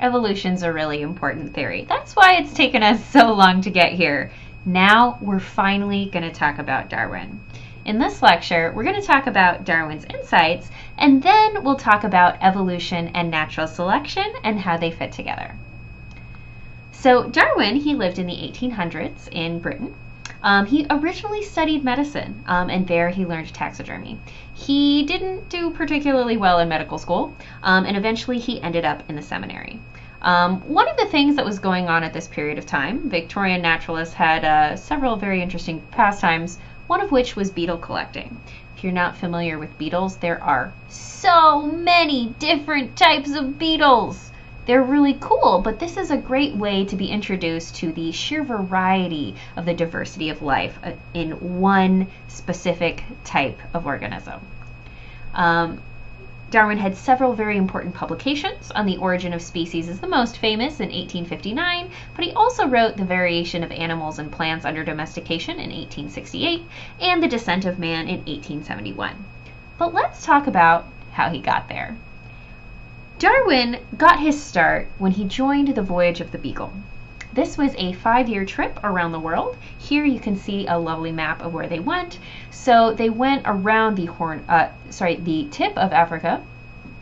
evolution's a really important theory. That's why it's taken us so long to get here. Now we're finally going to talk about Darwin. In this lecture, we're going to talk about Darwin's insights, and then we'll talk about evolution and natural selection and how they fit together. So Darwin, he lived in the 1800s in Britain. He originally studied medicine, and there he learned taxidermy. He didn't do particularly well in medical school, and eventually he ended up in the seminary. One of the things that was going on at this period of time, Victorian naturalists had several very interesting pastimes, one of which was beetle collecting. If you're not familiar with beetles, there are so many different types of beetles. They're really cool, but this is a great way to be introduced to the sheer variety of the diversity of life in one specific type of organism. Darwin had several very important publications. On the Origin of Species is the most famous in 1859, but he also wrote The Variation of Animals and Plants Under Domestication in 1868 and The Descent of Man in 1871. But let's talk about how he got there. Darwin got his start when he joined the Voyage of the Beagle. This was a 5-year trip around the world. Here you can see a lovely map of where they went. So they went around the tip of Africa.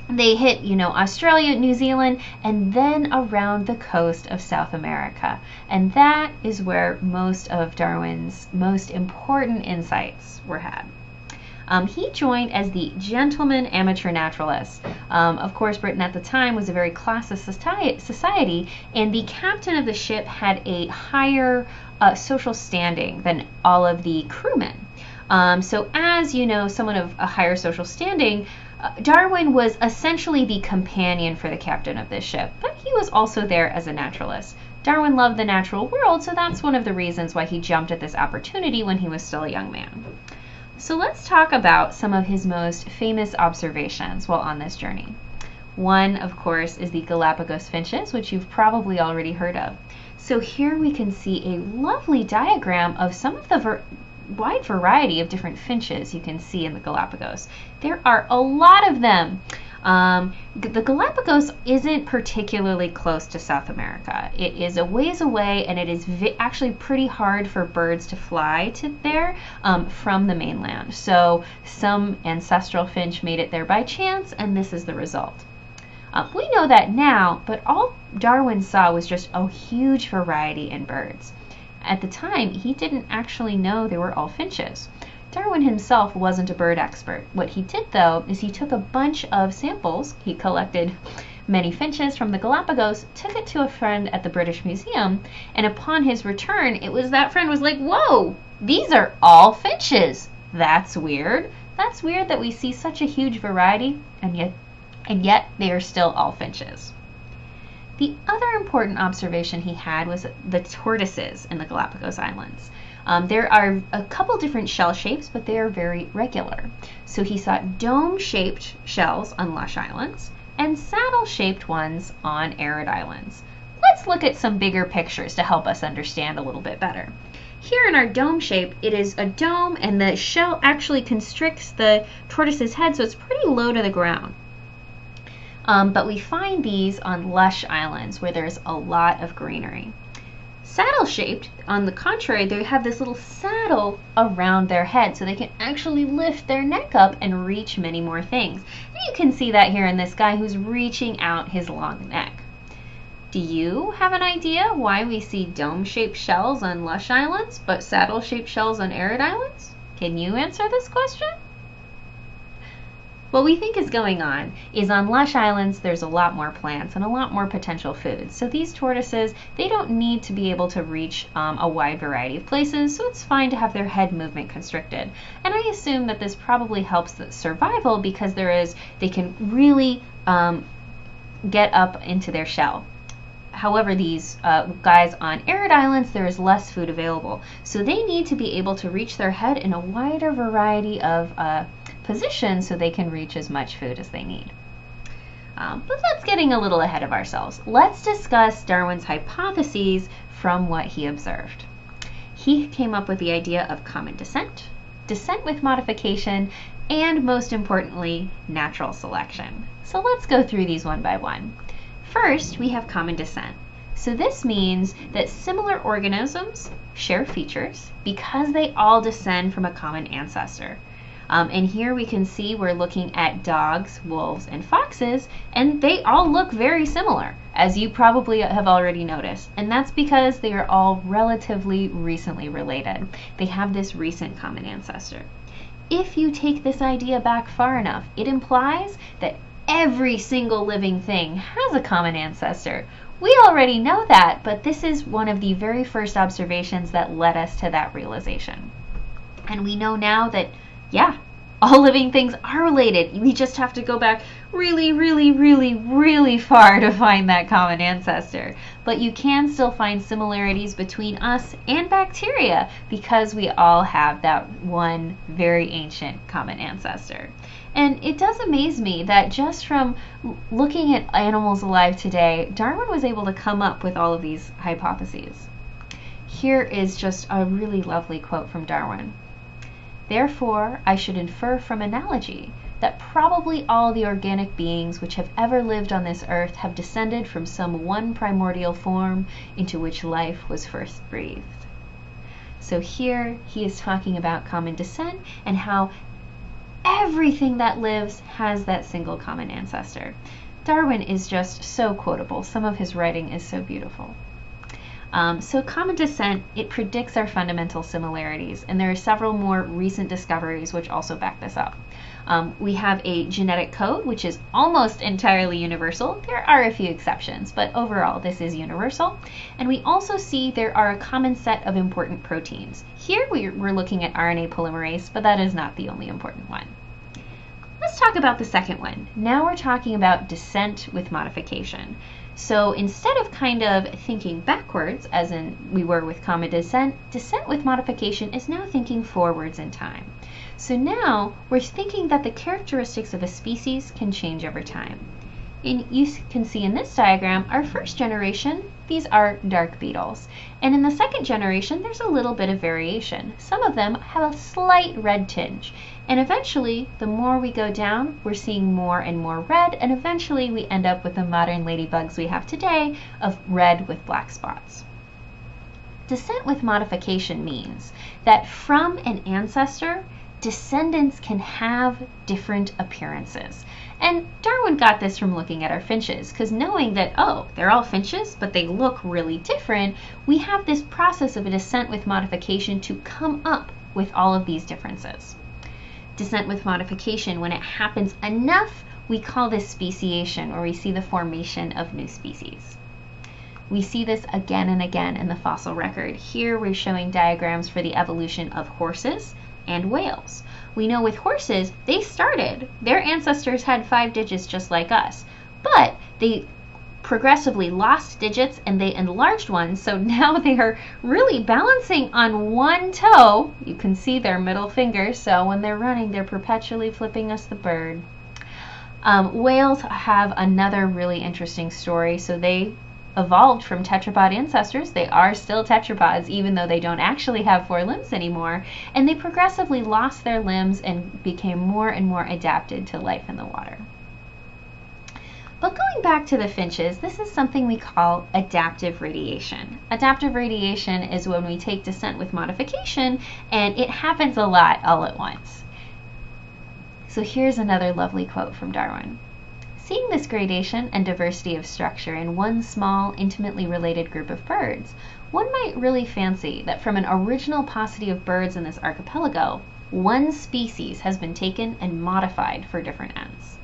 They hit, Australia, New Zealand, and then around the coast of South America. And that is where most of Darwin's most important insights were had. He joined as the gentleman amateur naturalist. Of course, Britain at the time was a very classist society, and the captain of the ship had a higher social standing than all of the crewmen. So as someone of a higher social standing, Darwin was essentially the companion for the captain of this ship, but he was also there as a naturalist. Darwin loved the natural world, so that's one of the reasons why he jumped at this opportunity when he was still a young man. So let's talk about some of his most famous observations while on this journey. One, of course, is the Galapagos finches, which you've probably already heard of. So here we can see a lovely diagram of some of the wide variety of different finches you can see in the Galapagos. There are a lot of them. The Galapagos isn't particularly close to South America. It is a ways away, and it is actually pretty hard for birds to fly to there from the mainland. So some ancestral finch made it there by chance, and this is the result. We know that now, but all Darwin saw was just a huge variety in birds. At the time, he didn't actually know they were all finches. Darwin himself wasn't a bird expert. What he did, though, is he took a bunch of samples. He collected many finches from the Galapagos, took it to a friend at the British Museum, and upon his return, that friend was like, "Whoa, these are all finches. That's weird. That's weird that we see such a huge variety, and yet they are still all finches." The other important observation he had was the tortoises in the Galapagos Islands. There are a couple different shell shapes, but they are very regular. So he saw dome-shaped shells on lush islands and saddle-shaped ones on arid islands. Let's look at some bigger pictures to help us understand a little bit better. Here in our dome shape, it is a dome, and the shell actually constricts the tortoise's head, so it's pretty low to the ground. But we find these on lush islands where there's a lot of greenery. Saddle-shaped, on the contrary, they have this little saddle around their head, so they can actually lift their neck up and reach many more things. And you can see that here in this guy who's reaching out his long neck. Do you have an idea why we see dome-shaped shells on lush islands, but saddle-shaped shells on arid islands? Can you answer this question? What we think is going on is on lush islands, there's a lot more plants and a lot more potential food. So these tortoises, they don't need to be able to reach a wide variety of places, so it's fine to have their head movement constricted. And I assume that this probably helps the survival because they can really get up into their shell. However, these guys on arid islands, there is less food available. So they need to be able to reach their head in a wider variety of positions so they can reach as much food as they need. But that's getting a little ahead of ourselves. Let's discuss Darwin's hypotheses from what he observed. He came up with the idea of common descent, descent with modification, and most importantly, natural selection. So let's go through these one by one. First, we have common descent. So this means that similar organisms share features because they all descend from a common ancestor. And here we can see we're looking at dogs, wolves, and foxes, and they all look very similar, as you probably have already noticed. And that's because they are all relatively recently related. They have this recent common ancestor. If you take this idea back far enough, it implies that every single living thing has a common ancestor. We already know that, but this is one of the very first observations that led us to that realization. And we know now that, yeah, all living things are related. We just have to go back really, really, really, really far to find that common ancestor. But you can still find similarities between us and bacteria because we all have that one very ancient common ancestor. And it does amaze me that just from looking at animals alive today, Darwin was able to come up with all of these hypotheses. Here is just a really lovely quote from Darwin. Therefore, I should infer from analogy that probably all the organic beings which have ever lived on this earth have descended from some one primordial form into which life was first breathed. So here he is talking about common descent and how everything that lives has that single common ancestor. Darwin is just so quotable. Some of his writing is so beautiful. So common descent, it predicts our fundamental similarities, and there are several more recent discoveries which also back this up. We have a genetic code which is almost entirely universal. There are a few exceptions, but overall this is universal. And we also see there are a common set of important proteins. Here we're looking at RNA polymerase, but that is not the only important one. Let's talk about the second one. Now we're talking about descent with modification. So instead of kind of thinking backwards, as in we were with common descent, descent with modification is now thinking forwards in time. So now we're thinking that the characteristics of a species can change over time. And you can see in this diagram, our first generation, these are dark beetles. And in the second generation, there's a little bit of variation. Some of them have a slight red tinge. And eventually, the more we go down, we're seeing more and more red, and eventually we end up with the modern ladybugs we have today of red with black spots. Descent with modification means that from an ancestor, descendants can have different appearances. And Darwin got this from looking at our finches, because knowing that, oh, they're all finches, but they look really different, we have this process of a descent with modification to come up with all of these differences. Descent with modification, when it happens enough, we call this speciation, or we see the formation of new species. We see this again and again in the fossil record. Here we're showing diagrams for the evolution of horses and whales. We know with horses, they started, their ancestors had 5 digits just like us, but they progressively lost digits and they enlarged ones, so now they are really balancing on one toe. You can see their middle finger, so when they're running, they're perpetually flipping us the bird. Whales have another really interesting story. So they evolved from tetrapod ancestors. They are still tetrapods, even though they don't actually have 4 limbs anymore, and they progressively lost their limbs and became more and more adapted to life in the water. But going back to the finches, this is something we call adaptive radiation. Adaptive radiation is when we take descent with modification, and it happens a lot all at once. So here's another lovely quote from Darwin. Seeing this gradation and diversity of structure in one small, intimately related group of birds, one might really fancy that from an original paucity of birds in this archipelago, one species has been taken and modified for different ends.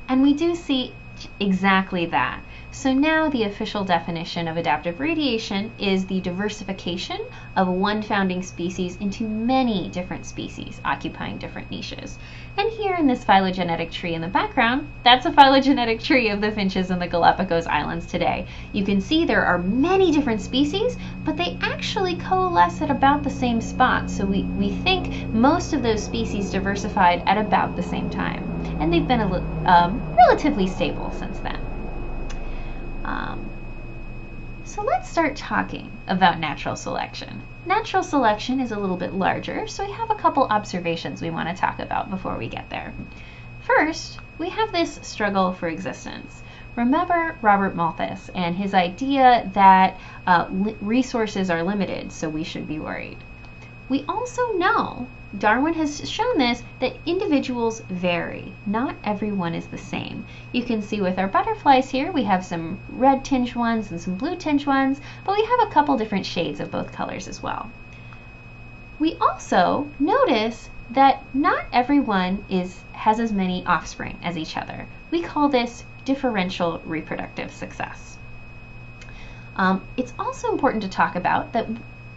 And we do see exactly that. So now the official definition of adaptive radiation is the diversification of one founding species into many different species occupying different niches. And here in this phylogenetic tree in the background, that's a phylogenetic tree of the finches in the Galapagos Islands today. You can see there are many different species, but they actually coalesce at about the same spot. So we think most of those species diversified at about the same time. And they've been relatively stable since then. So let's start talking about natural selection. Natural selection is a little bit larger, so we have a couple observations we want to talk about before we get there. First, we have this struggle for existence. Remember Robert Malthus and his idea that resources are limited, so we should be worried. We also know, Darwin has shown this, that individuals vary. Not everyone is the same. You can see with our butterflies here, we have some red tinged ones and some blue tinged ones, but we have a couple different shades of both colors as well. We also notice that not everyone has as many offspring as each other. We call this differential reproductive success. It's also important to talk about that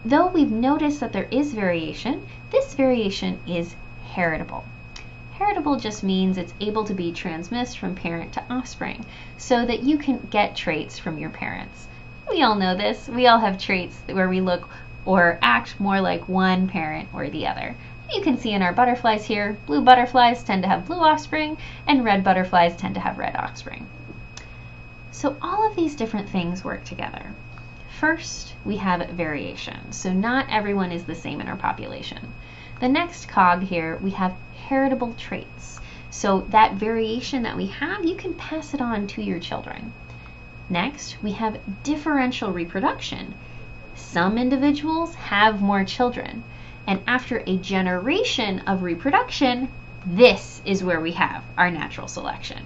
though we've noticed that there is variation, this variation is heritable. Heritable just means it's able to be transmitted from parent to offspring, so that you can get traits from your parents. We all know this. We all have traits where we look or act more like one parent or the other. You can see in our butterflies here, blue butterflies tend to have blue offspring, and red butterflies tend to have red offspring. So all of these different things work together. First, we have variation. So not everyone is the same in our population. The next cog here, we have heritable traits. So that variation that we have, you can pass it on to your children. Next, we have differential reproduction. Some individuals have more children, and after a generation of reproduction, this is where we have our natural selection.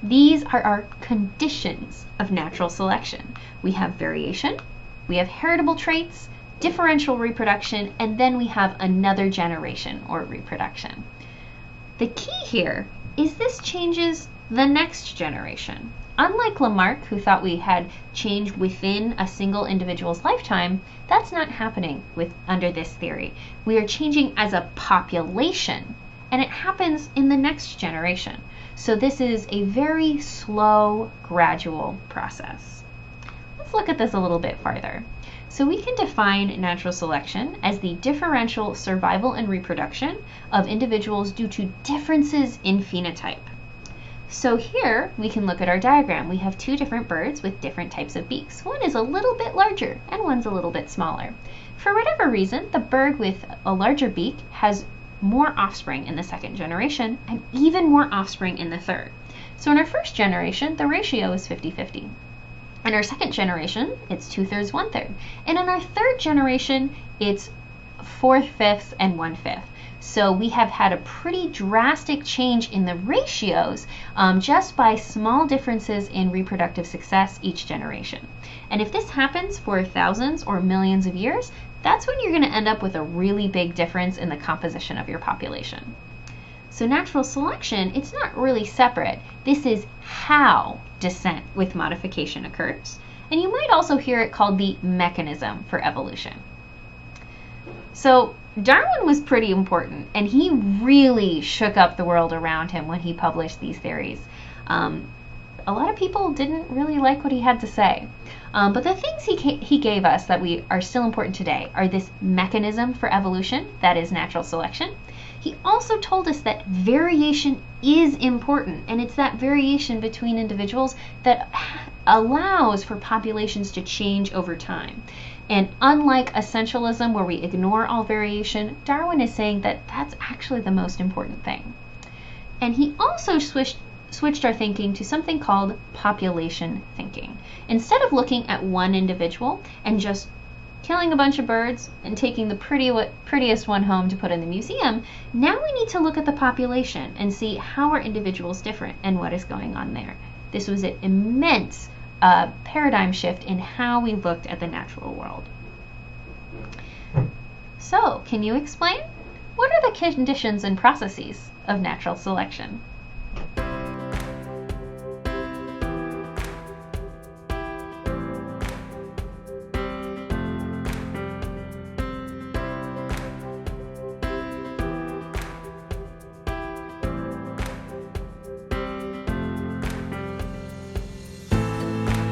These are our conditions of natural selection. We have variation, we have heritable traits, differential reproduction, and then we have another generation or reproduction. The key here is this changes the next generation. Unlike Lamarck, who thought we had change within a single individual's lifetime, that's not happening under this theory. We are changing as a population, and it happens in the next generation. So this is a very slow, gradual process. Let's look at this a little bit farther. So we can define natural selection as the differential survival and reproduction of individuals due to differences in phenotype. So here we can look at our diagram. We have two different birds with different types of beaks. One is a little bit larger and one's a little bit smaller. For whatever reason, the bird with a larger beak has more offspring in the second generation and even more offspring in the third. So in our first generation, the ratio is 50-50. In our second generation, it's 2/3, 1/3. And in our third generation, it's 4/5 and 1/5. So we have had a pretty drastic change in the ratios just by small differences in reproductive success each generation. And if this happens for thousands or millions of years, that's when you're going to end up with a really big difference in the composition of your population. So natural selection, it's not really separate. This is how descent with modification occurs. And you might also hear it called the mechanism for evolution. So Darwin was pretty important, and he really shook up the world around him when he published these theories. A lot of people didn't really like what he had to say. But the things he gave us that are still important today are this mechanism for evolution, that is natural selection. He also told us that variation is important, and it's that variation between individuals that allows for populations to change over time. And unlike essentialism, where we ignore all variation, Darwin is saying that that's actually the most important thing. And he also switched our thinking to something called population thinking. Instead of looking at one individual and just killing a bunch of birds and taking the prettiest one home to put in the museum, now we need to look at the population and see how are individuals different and what is going on there. This was an immense paradigm shift in how we looked at the natural world. So, can you explain? What are the conditions and processes of natural selection?